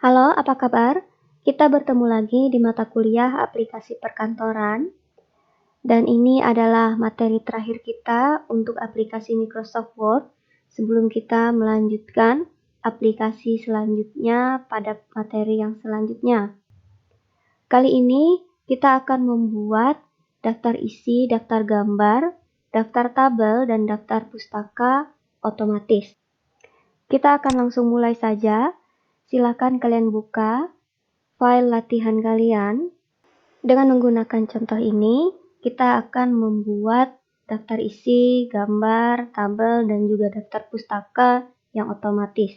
Halo, apa kabar? Kita bertemu lagi di mata kuliah aplikasi perkantoran. Dan ini adalah materi terakhir kita untuk aplikasi Microsoft Word sebelum kita melanjutkan aplikasi selanjutnya pada materi yang selanjutnya. Kali ini kita akan membuat daftar isi, daftar gambar, daftar tabel, dan daftar pustaka otomatis. Kita akan langsung mulai saja. Silakan kalian buka file latihan kalian. Dengan menggunakan contoh ini, kita akan membuat daftar isi, gambar, tabel, dan juga daftar pustaka yang otomatis.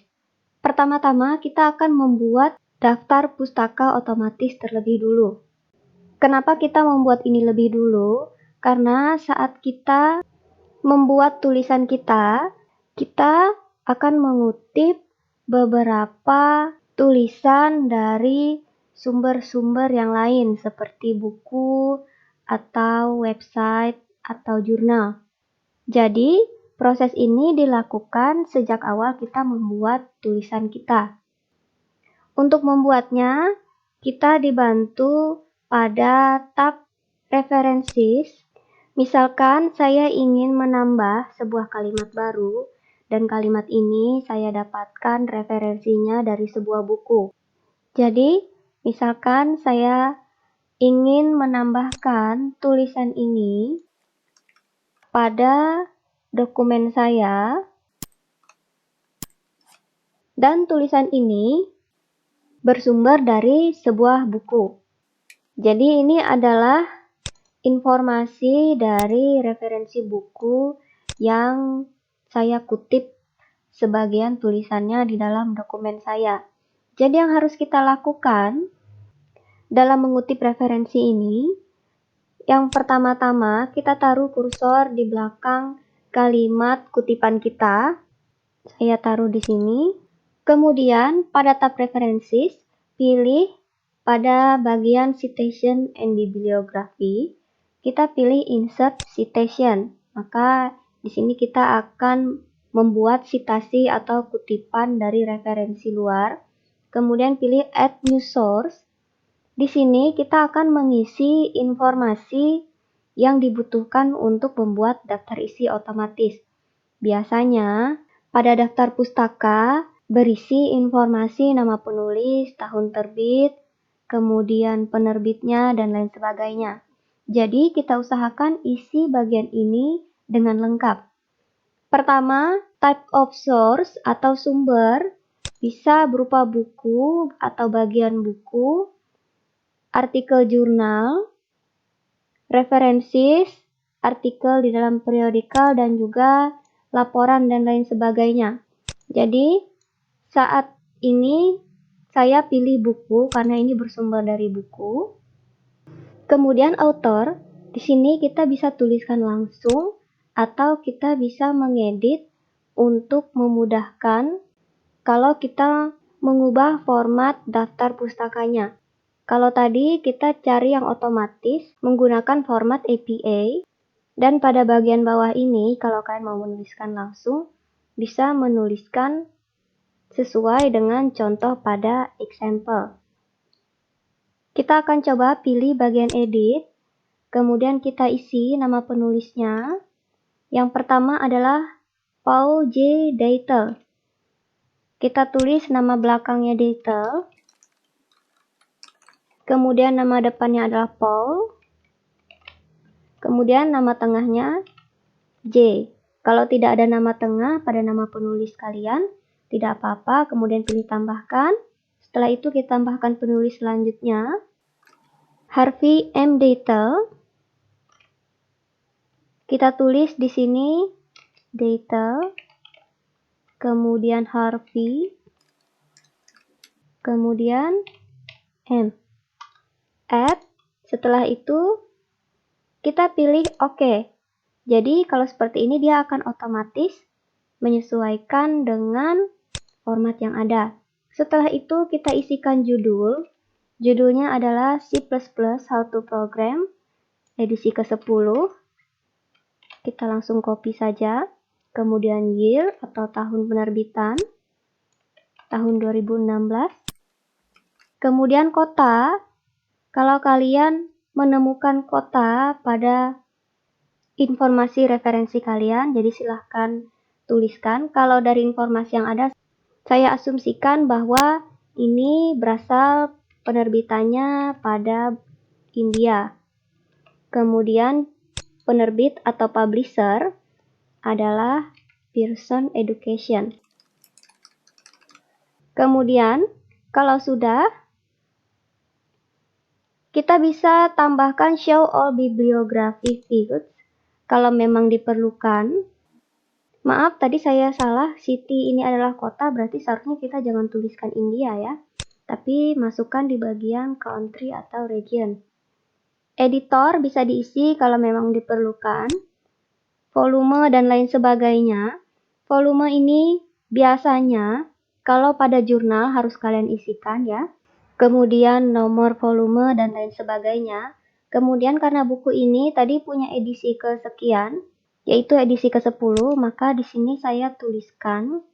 Pertama-tama, kita akan membuat daftar pustaka otomatis terlebih dulu. Kenapa kita membuat ini lebih dulu? Karena saat kita membuat tulisan kita akan mengutip beberapa tulisan dari sumber-sumber yang lain seperti buku atau website atau jurnal. Jadi, proses ini dilakukan sejak awal kita membuat tulisan kita. Untuk membuatnya, kita dibantu pada tab References. Misalkan saya ingin menambah sebuah kalimat baru, dan kalimat ini saya dapatkan referensinya dari sebuah buku. Jadi, misalkan saya ingin menambahkan tulisan ini pada dokumen saya, dan tulisan ini bersumber dari sebuah buku. Jadi ini adalah informasi dari referensi buku yang saya kutip sebagian tulisannya di dalam dokumen saya. Jadi yang harus kita lakukan dalam mengutip referensi ini, yang pertama-tama kita taruh kursor di belakang kalimat kutipan kita. Saya taruh di sini. Kemudian pada tab References, pilih pada bagian Citation and Bibliography, kita pilih Insert Citation. Maka di sini kita akan membuat citasi atau kutipan dari referensi luar. Kemudian pilih Add New Source. Di sini kita akan mengisi informasi yang dibutuhkan untuk membuat daftar isi otomatis. Biasanya pada daftar pustaka berisi informasi nama penulis, tahun terbit, kemudian penerbitnya, dan lain sebagainya. Jadi kita usahakan isi bagian ini dengan lengkap. Pertama, type of source atau sumber bisa berupa buku atau bagian buku, artikel jurnal, references, artikel di dalam periodical, dan juga laporan dan lain sebagainya. Jadi saat ini saya pilih buku karena ini bersumber dari buku. Kemudian author, di sini kita bisa tuliskan langsung atau kita bisa mengedit untuk memudahkan kalau kita mengubah format daftar pustakanya. Kalau tadi kita cari yang otomatis menggunakan format APA, dan pada bagian bawah ini kalau kalian mau menuliskan langsung, bisa menuliskan sesuai dengan contoh pada example. Kita akan coba pilih bagian edit, kemudian kita isi nama penulisnya. Yang pertama adalah Paul J. Deitel. Kita tulis nama belakangnya Deitel. Kemudian nama depannya adalah Paul. Kemudian nama tengahnya J. Kalau tidak ada nama tengah pada nama penulis kalian, tidak apa-apa, kemudian pilih tambahkan. Setelah itu kita tambahkan penulis selanjutnya, Harvey M. Deitel. Kita tulis di sini Deitel, kemudian Harvey, kemudian M. Add. Setelah itu kita pilih OK. Jadi kalau seperti ini dia akan otomatis menyesuaikan dengan format yang ada. Setelah itu kita isikan judul. Judulnya adalah C++ How to Program edisi ke-10. Kita langsung copy saja. Kemudian year atau tahun penerbitan, tahun 2016. Kemudian kota, kalau kalian menemukan kota pada informasi referensi kalian, jadi silahkan tuliskan. Kalau dari informasi yang ada, saya asumsikan bahwa ini berasal penerbitannya pada India. Kemudian penerbit atau publisher adalah Pearson Education. Kemudian, kalau sudah, kita bisa tambahkan show all bibliography fields kalau memang diperlukan. Maaf, tadi saya salah, city ini adalah kota, berarti seharusnya kita jangan tuliskan India ya, tapi masukkan di bagian country atau region. Editor bisa diisi kalau memang diperlukan. Volume dan lain sebagainya. Volume ini biasanya kalau pada jurnal harus kalian isikan ya. Kemudian nomor volume dan lain sebagainya. Kemudian karena buku ini tadi punya edisi kesekian, yaitu edisi ke-10, maka di sini saya tuliskan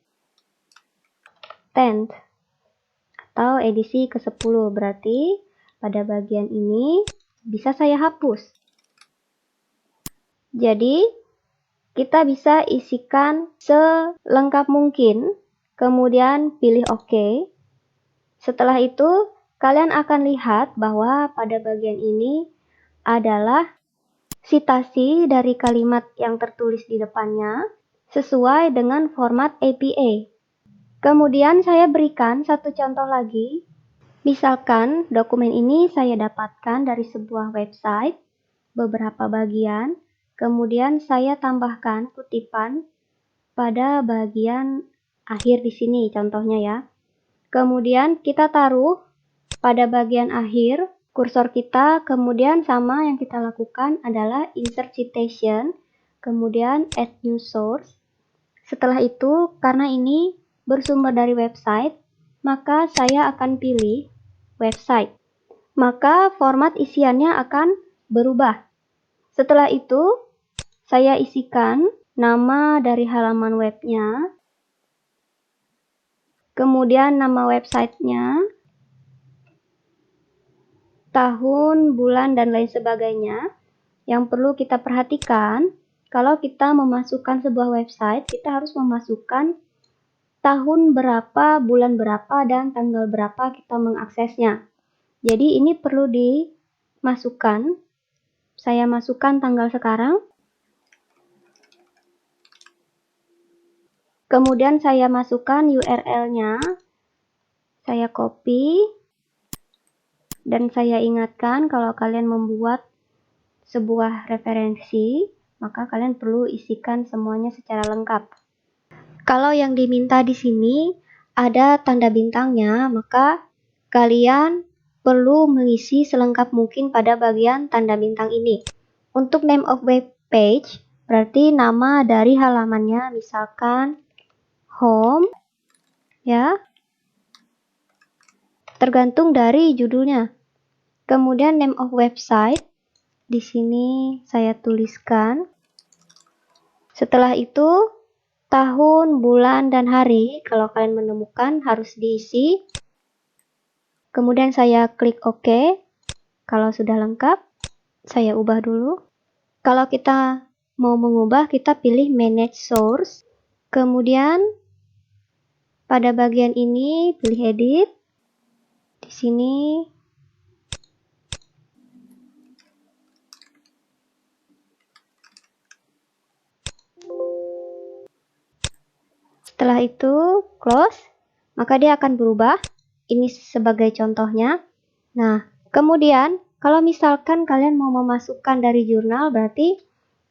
10th atau edisi ke-10. Berarti pada bagian ini bisa saya hapus. Jadi kita bisa isikan selengkap mungkin, kemudian pilih OK. Setelah itu, kalian akan lihat bahwa pada bagian ini adalah sitasi dari kalimat yang tertulis di depannya sesuai dengan format APA. Kemudian saya berikan satu contoh lagi. Misalkan dokumen ini saya dapatkan dari sebuah website, beberapa bagian, kemudian saya tambahkan kutipan pada bagian akhir di sini contohnya ya. Kemudian kita taruh pada bagian akhir kursor kita, kemudian sama yang kita lakukan adalah insert citation, kemudian add new source. Setelah itu, karena ini bersumber dari website, maka saya akan pilih website. Maka format isiannya akan berubah. Setelah itu, saya isikan nama dari halaman webnya, kemudian nama websitenya, tahun, bulan, dan lain sebagainya. Yang perlu kita perhatikan, kalau kita memasukkan sebuah website, kita harus memasukkan tahun berapa, bulan berapa, dan tanggal berapa kita mengaksesnya. Jadi ini perlu dimasukkan. Saya masukkan tanggal sekarang. Kemudian saya masukkan URL-nya. Saya copy. Dan saya ingatkan kalau kalian membuat sebuah referensi, maka kalian perlu isikan semuanya secara lengkap. Kalau yang diminta di sini ada tanda bintangnya, maka kalian perlu mengisi selengkap mungkin pada bagian tanda bintang ini. Untuk name of web page, berarti nama dari halamannya, misalkan home, ya, tergantung dari judulnya. Kemudian name of website, di sini saya tuliskan. Setelah itu, tahun, bulan, dan hari, kalau kalian menemukan harus diisi. Kemudian saya klik OK. Kalau sudah lengkap, saya ubah dulu. Kalau kita mau mengubah, kita pilih Manage Source. Kemudian, pada bagian ini, pilih Edit. Di sini, setelah itu close, maka dia akan berubah. Ini sebagai contohnya. Nah, kemudian kalau misalkan kalian mau memasukkan dari jurnal, berarti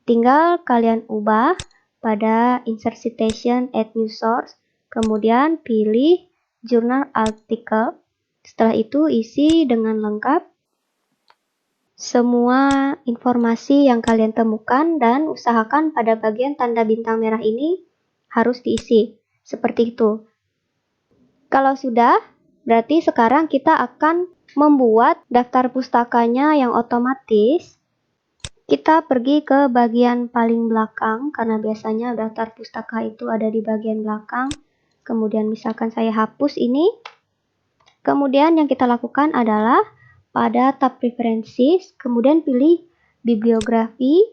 tinggal kalian ubah pada insert citation, add new source, kemudian pilih jurnal article. Setelah itu isi dengan lengkap semua informasi yang kalian temukan dan usahakan pada bagian tanda bintang merah ini harus diisi. Seperti itu. Kalau sudah, berarti sekarang kita akan membuat daftar pustakanya yang otomatis. Kita pergi ke bagian paling belakang, karena biasanya daftar pustaka itu ada di bagian belakang. Kemudian misalkan saya hapus ini. Kemudian yang kita lakukan adalah pada tab preferences, kemudian pilih bibliografi,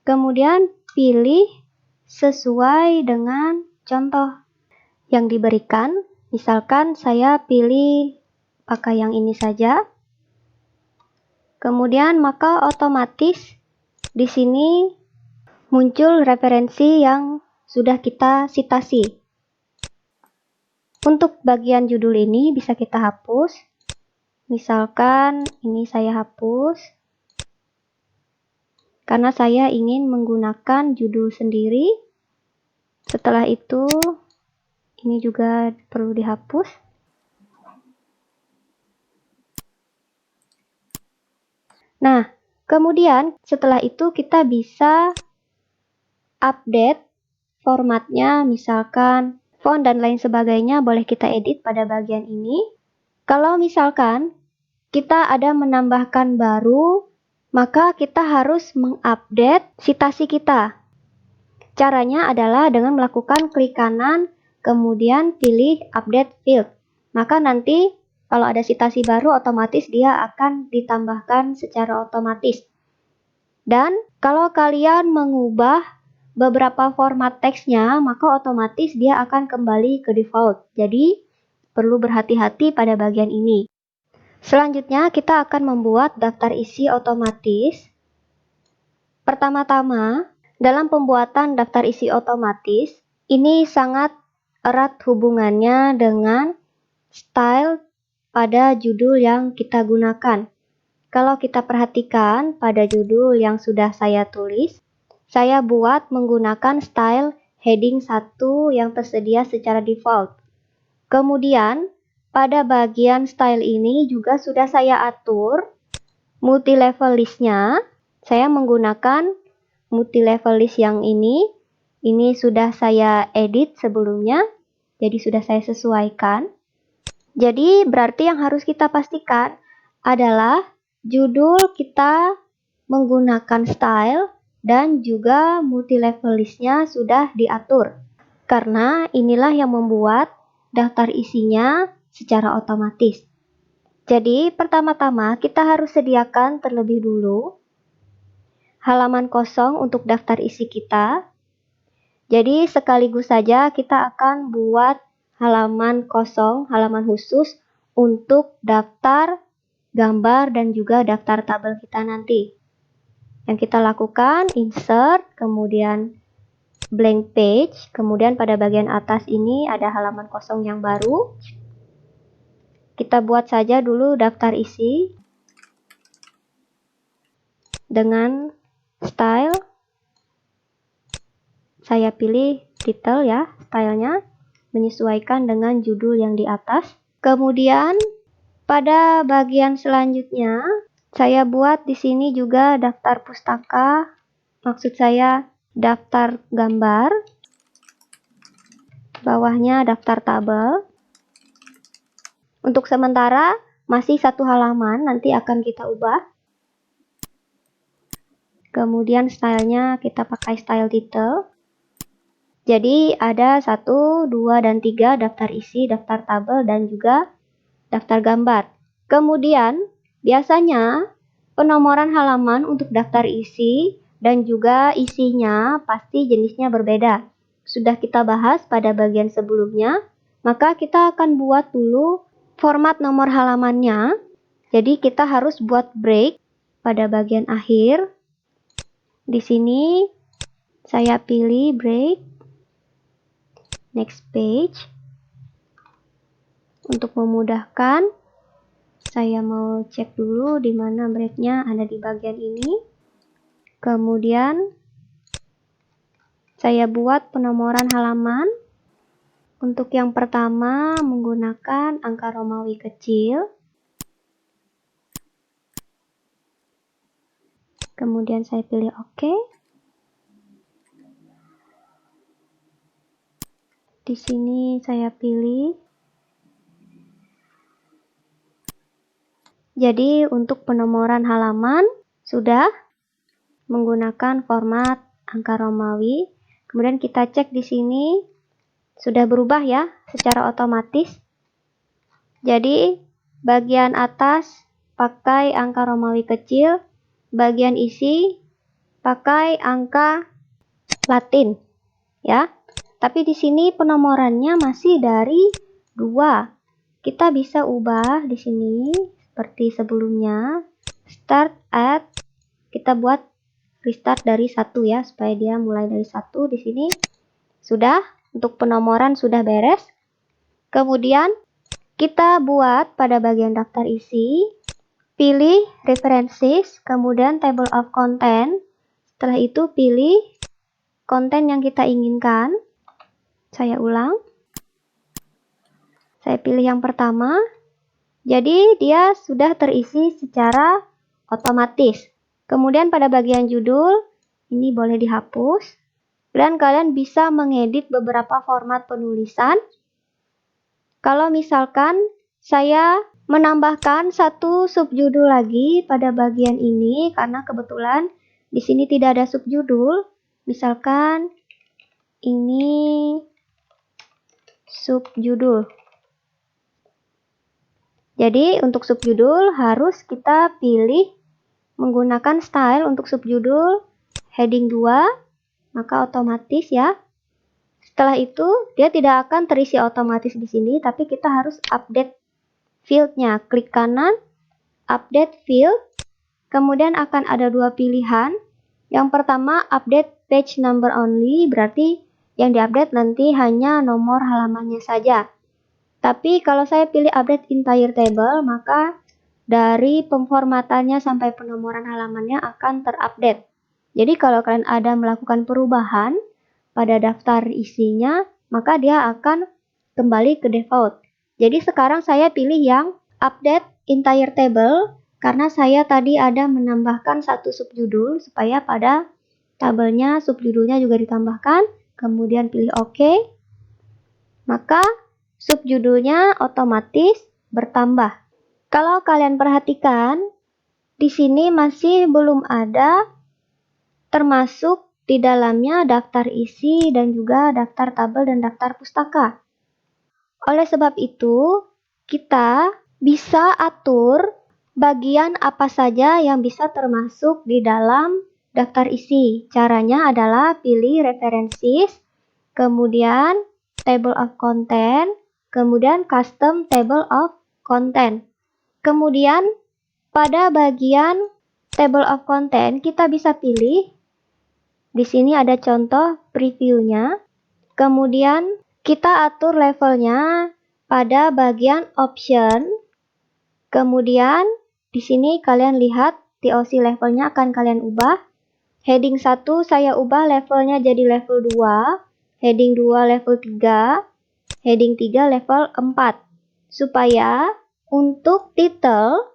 kemudian pilih sesuai dengan contoh yang diberikan. Misalkan saya pilih pakai yang ini saja. Kemudian maka otomatis di sini muncul referensi yang sudah kita sitasi. Untuk bagian judul ini bisa kita hapus. Misalkan ini saya hapus karena saya ingin menggunakan judul sendiri. Setelah itu ini juga perlu dihapus. Nah, kemudian setelah itu kita bisa update formatnya, misalkan font dan lain sebagainya boleh kita edit pada bagian ini. Kalau misalkan kita ada menambahkan baru, maka kita harus mengupdate citasi kita. Caranya adalah dengan melakukan klik kanan, kemudian pilih update field. Maka nanti kalau ada citasi baru, otomatis dia akan ditambahkan secara otomatis. Dan kalau kalian mengubah beberapa format teksnya, maka otomatis dia akan kembali ke default. Jadi perlu berhati-hati pada bagian ini. Selanjutnya kita akan membuat daftar isi otomatis. Pertama-tama, dalam pembuatan daftar isi otomatis, ini sangat erat hubungannya dengan style pada judul yang kita gunakan. Kalau kita perhatikan pada judul yang sudah saya tulis, saya buat menggunakan style heading 1 yang tersedia secara default. Kemudian, pada bagian style ini juga sudah saya atur multi-level listnya. Saya menggunakan multi-level list yang ini sudah saya edit sebelumnya, jadi sudah saya sesuaikan. Jadi berarti yang harus kita pastikan adalah judul kita menggunakan style dan juga multi-level listnya sudah diatur. Karena inilah yang membuat daftar isinya secara otomatis. Jadi pertama-tama kita harus sediakan terlebih dulu halaman kosong untuk daftar isi kita. Jadi sekaligus saja kita akan buat halaman kosong, halaman khusus untuk daftar gambar dan juga daftar tabel kita nanti. Yang kita lakukan insert, kemudian blank page, kemudian pada bagian atas ini ada halaman kosong yang baru. Kita buat saja dulu daftar isi dengan style. Saya pilih title ya, stylenya menyesuaikan dengan judul yang di atas. Kemudian pada bagian selanjutnya saya buat di sini juga daftar pustaka, maksud saya daftar gambar. Bawahnya daftar tabel. Untuk sementara masih satu halaman, nanti akan kita ubah. Kemudian stylenya kita pakai style title. Jadi ada 1, 2, dan 3 daftar isi, daftar tabel, dan juga daftar gambar. Kemudian biasanya penomoran halaman untuk daftar isi dan juga isinya pasti jenisnya berbeda. Sudah kita bahas pada bagian sebelumnya, maka kita akan buat dulu format nomor halamannya. Jadi kita harus buat break pada bagian akhir. Di sini saya pilih break. Next page. Untuk memudahkan, saya mau cek dulu di mana breaknya, ada di bagian ini. Kemudian saya buat penomoran halaman. Untuk yang pertama menggunakan angka Romawi kecil. Kemudian saya pilih OK. Di sini saya pilih. Jadi untuk penomoran halaman sudah menggunakan format angka Romawi. Kemudian kita cek di sini sudah berubah ya secara otomatis. Jadi, bagian atas pakai angka Romawi kecil, bagian isi pakai angka Latin, ya. Tapi di sini penomorannya masih dari 2. Kita bisa ubah di sini seperti sebelumnya. Start at, kita buat restart dari 1 ya, supaya dia mulai dari 1 di sini. Sudah, untuk penomoran sudah beres. Kemudian kita buat pada bagian daftar isi, pilih references, kemudian table of content. Setelah itu pilih konten yang kita inginkan. Saya ulang. Saya pilih yang pertama. Jadi dia sudah terisi secara otomatis. Kemudian pada bagian judul, ini boleh dihapus. Dan kalian bisa mengedit beberapa format penulisan. Kalau misalkan saya menambahkan satu subjudul lagi pada bagian ini karena kebetulan di sini tidak ada subjudul. Misalkan ini subjudul. Jadi untuk subjudul harus kita pilih menggunakan style untuk subjudul heading 2, maka otomatis ya. Setelah itu, dia tidak akan terisi otomatis di sini, tapi kita harus update field-nya. Klik kanan, update field, kemudian akan ada 2 pilihan. Yang pertama, update page number only, berarti yang diupdate nanti hanya nomor halamannya saja. Tapi kalau saya pilih update entire table, maka dari pemformatannya sampai penomoran halamannya akan terupdate. Jadi kalau kalian ada melakukan perubahan pada daftar isinya, maka dia akan kembali ke default. Jadi sekarang saya pilih yang update entire table karena saya tadi ada menambahkan satu subjudul supaya pada tabelnya subjudulnya juga ditambahkan. Kemudian pilih OK. Maka subjudulnya otomatis bertambah. Kalau kalian perhatikan, di sini masih belum ada termasuk di dalamnya daftar isi dan juga daftar tabel dan daftar pustaka. Oleh sebab itu, kita bisa atur bagian apa saja yang bisa termasuk di dalam daftar isi. Caranya adalah pilih references, kemudian table of content, kemudian custom table of content. Kemudian pada bagian table of content kita bisa pilih. Di sini ada contoh previewnya. Kemudian kita atur levelnya pada bagian option. Kemudian di sini kalian lihat TOC levelnya akan kalian ubah. Heading 1 saya ubah levelnya jadi level 2. Heading 2 level 3. Heading 3 level 4. Supaya untuk title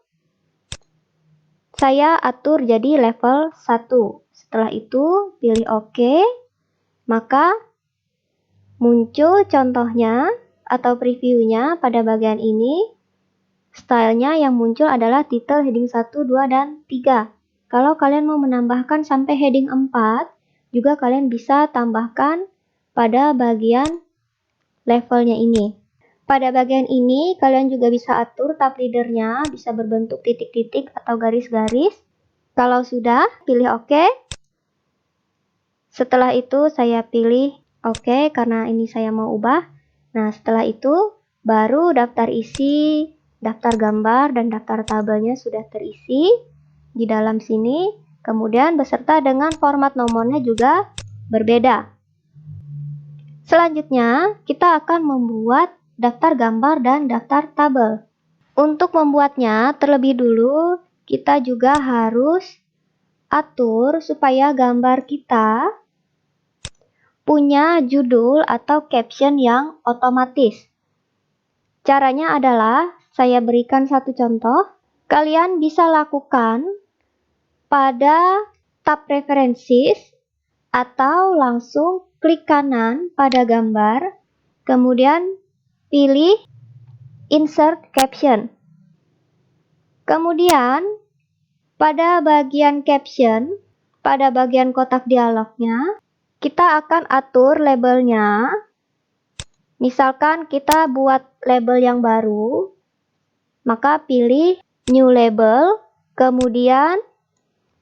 saya atur jadi level 1. Setelah itu pilih OK, maka muncul contohnya atau previewnya pada bagian ini. Stylenya yang muncul adalah title heading 1, 2, dan 3. Kalau kalian mau menambahkan sampai heading 4, juga kalian bisa tambahkan pada bagian levelnya ini. Pada bagian ini kalian juga bisa atur tab leadernya, bisa berbentuk titik-titik atau garis-garis. Kalau sudah, pilih OK. Setelah itu saya pilih OK karena ini saya mau ubah. Nah, setelah itu baru daftar isi, daftar gambar, dan daftar tabelnya sudah terisi di dalam sini. Kemudian beserta dengan format nomornya juga berbeda. Selanjutnya, kita akan membuat daftar gambar dan daftar tabel. Untuk membuatnya, terlebih dulu kita juga harus atur supaya gambar kita punya judul atau caption yang otomatis. Caranya adalah, saya berikan satu contoh. Kalian bisa lakukan pada tab references atau langsung klik kanan pada gambar, kemudian pilih insert caption. Kemudian pada bagian caption, pada bagian kotak dialognya, kita akan atur labelnya. Misalkan kita buat label yang baru, maka pilih New Label, kemudian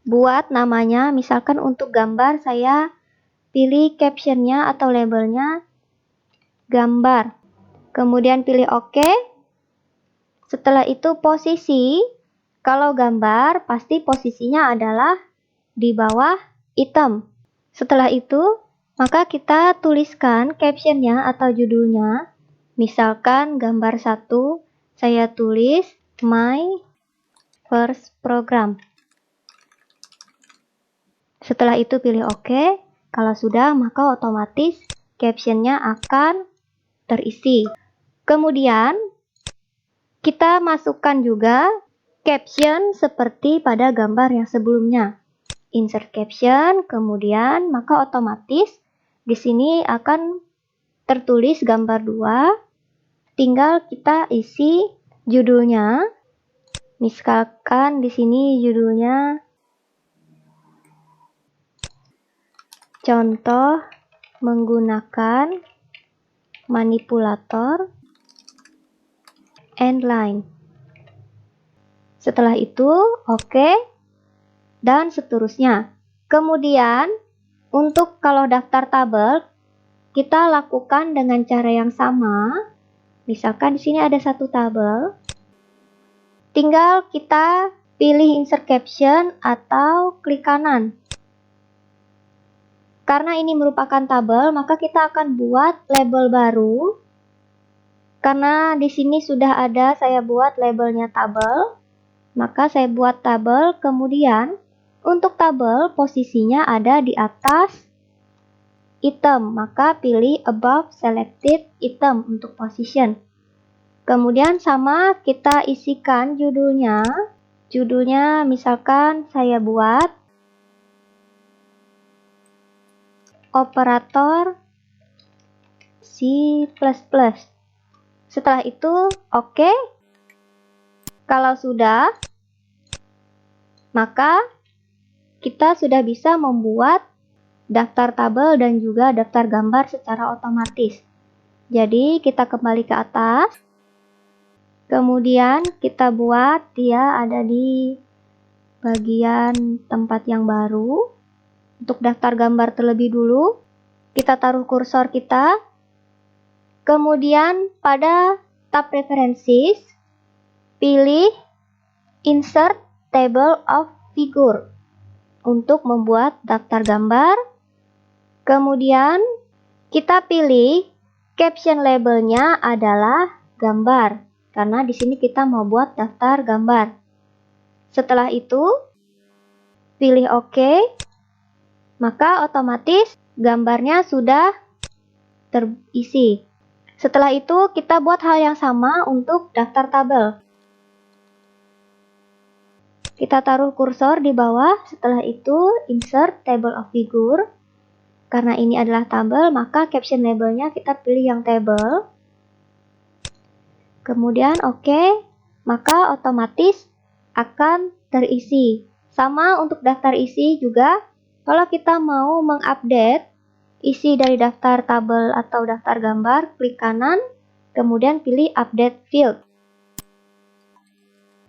buat namanya. Misalkan untuk gambar saya pilih captionnya atau labelnya gambar. Kemudian pilih OK. Setelah itu posisi, kalau gambar pasti posisinya adalah di bawah item. Setelah itu, maka kita tuliskan captionnya atau judulnya. Misalkan gambar 1, saya tulis My First Program. Setelah itu pilih OK. Kalau sudah, maka otomatis captionnya akan terisi. Kemudian, kita masukkan juga caption seperti pada gambar yang sebelumnya. Insert caption, kemudian maka otomatis di sini akan tertulis gambar 2. Tinggal kita isi judulnya. Misalkan di sini judulnya contoh menggunakan manipulator endline. Setelah itu OK dan seterusnya. Kemudian untuk kalau daftar tabel kita lakukan dengan cara yang sama. Misalkan di sini ada satu tabel. Tinggal kita pilih insert caption atau klik kanan. Karena ini merupakan tabel, maka kita akan buat label baru. Karena di sini sudah ada saya buat labelnya tabel, maka saya buat tabel. Kemudian untuk tabel posisinya ada di atas item, maka pilih above selected item untuk position. Kemudian sama kita isikan judulnya. Judulnya misalkan saya buat operator C++. Setelah itu OK. Kalau sudah, maka kita sudah bisa membuat daftar tabel dan juga daftar gambar secara otomatis. Jadi kita kembali ke atas. Kemudian kita buat dia ada di bagian tempat yang baru. Untuk daftar gambar terlebih dulu, kita taruh kursor kita. Kemudian pada tab Preferences, pilih Insert Table of Figure untuk membuat daftar gambar. Kemudian kita pilih caption labelnya adalah gambar, karena di sini kita mau buat daftar gambar. Setelah itu, pilih OK. Maka otomatis gambarnya sudah terisi. Setelah itu kita buat hal yang sama untuk daftar tabel. Kita taruh kursor di bawah. Setelah itu insert table of figure. Karena ini adalah tabel, maka caption labelnya kita pilih yang table. Kemudian OK. Maka otomatis akan terisi. Sama untuk daftar isi juga. Kalau kita mau mengupdate isi dari daftar tabel atau daftar gambar, klik kanan, kemudian pilih Update Field.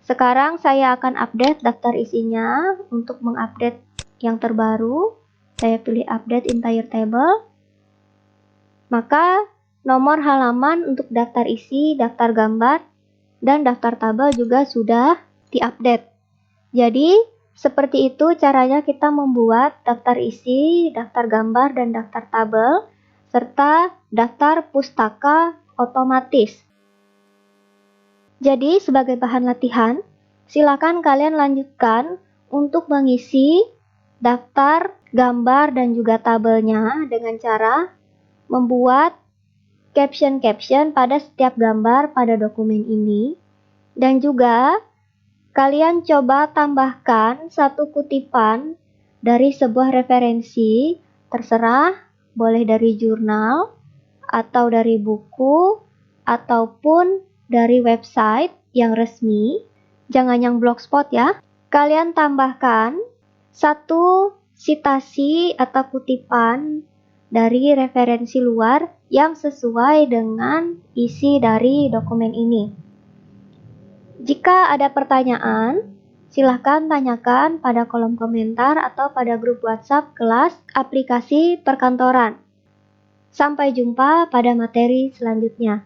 Sekarang saya akan update daftar isinya. Untuk mengupdate yang terbaru, saya pilih Update Entire Table. Maka nomor halaman untuk daftar isi, daftar gambar, dan daftar tabel juga sudah diupdate. Jadi, seperti itu caranya kita membuat daftar isi, daftar gambar, dan daftar tabel, serta daftar pustaka otomatis. Jadi, sebagai bahan latihan, silakan kalian lanjutkan untuk mengisi daftar gambar dan juga tabelnya dengan cara membuat caption-caption pada setiap gambar pada dokumen ini, dan juga kalian coba tambahkan satu kutipan dari sebuah referensi, terserah, boleh dari jurnal, atau dari buku, ataupun dari website yang resmi, jangan yang blogspot ya. Kalian tambahkan satu citasi atau kutipan dari referensi luar yang sesuai dengan isi dari dokumen ini. Jika ada pertanyaan, silahkan tanyakan pada kolom komentar atau pada grup WhatsApp kelas aplikasi perkantoran. Sampai jumpa pada materi selanjutnya.